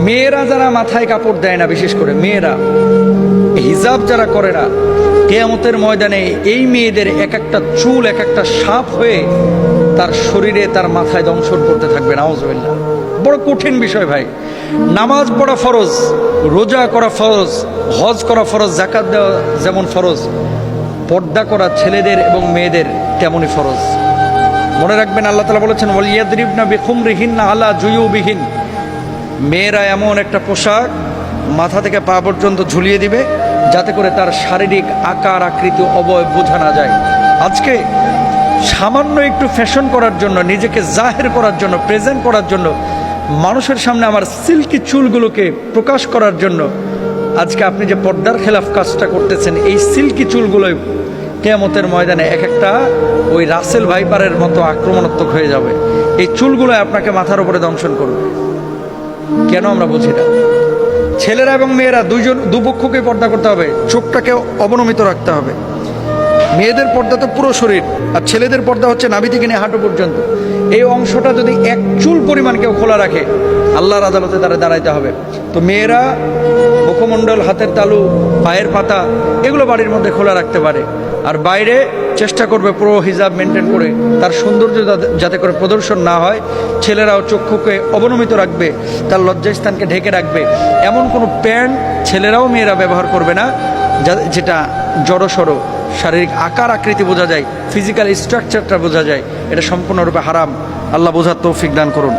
মেয়েরা যারা মাথায় কাপড় দেয় না, বিশেষ করে মেয়েরা হিজাব যারা করে না, কিয়ামতের ময়দানে এই মেয়েদের এক একটা চুল এক একটা সাপ হয়ে তার শরীরে তার মাথায় দংশন করতে থাকবে। নাউজুবিল্লাহ। বড় কঠিন বিষয় ভাই। নামাজ পড়া ফরজ, রোজা করা ফরজ, হজ করা ফরজ, যাকাত দেওয়া যেমন ফরজ, পর্দা করা ছেলেদের এবং মেয়েদের তেমনই ফরজ। মনে রাখবেন, আল্লাহ তাআলা বলেছেন ওয়ালিয়াদরিবনা বিখুমরিহিন্না আলা জুয়ুবিহিন, মেয়েরা এমন একটা পোশাক মাথা থেকে পা পর্যন্ত ঝুলিয়ে দিবে যাতে করে তার শারীরিক আকার আকৃতি অবয়ব বোঝা না যায়। আজকে সামান্য একটু ফ্যাশন করার জন্য, নিজেকে জাহের করার জন্য, প্রেজেন্ট করার জন্য, মানুষের সামনে আমার সিল্কি চুলগুলোকে প্রকাশ করার জন্য আজকে আপনি যে পর্দার খেলাফ কাজটা করতেছেন, এই সিল্কি চুলগুলোই কিয়ামতের ময়দানে এক একটা ওই রাসেল ভাইপারের মতো আক্রমণাত্মক হয়ে যাবে। এই চুলগুলো আপনাকে মাথার উপরে দংশন করবে। কেন আমরা বুঝি না? ছেলেরা এবং মেয়েরা দুপক্ষকে পর্দা করতে হবে, চোখটাকে অবনমিত রাখতে হবে। মেয়েদের পর্দা তো পুরো শরীর, আর ছেলেদের পর্দা হচ্ছে নাভি থেকে নিয়ে হাঁটু পর্যন্ত। এই অংশটা যদি এক চুল পরিমাণ কেউ খোলা রাখে, আল্লাহর আদালতে তারা দাঁড়াইতে হবে। তো মেয়েরা মুখমণ্ডল, হাতের তালু, পায়ের পাতা এগুলো বাড়ির মধ্যে খোলা রাখতে পারে, আর বাইরে চেষ্টা করবে পুরো হিজাব মেনটেন করে তার সৌন্দর্য যাতে করে প্রদর্শন না হয়। ছেলেরাও চক্ষুকে অবনমিত রাখবে, তার লজ্জাস্থানকে ঢেকে রাখবে। এমন কোনো প্যান্ট ছেলেরাও মেয়েরা ব্যবহার করবে না যেটা জড়সড় শারীরিক আকার আকৃতি বোঝা যায়, ফিজিক্যাল স্ট্রাকচারটা বোঝা যায়। এটা সম্পূর্ণরূপে হারাম। আল্লাহ বোঝার তৌফিক দান করুন।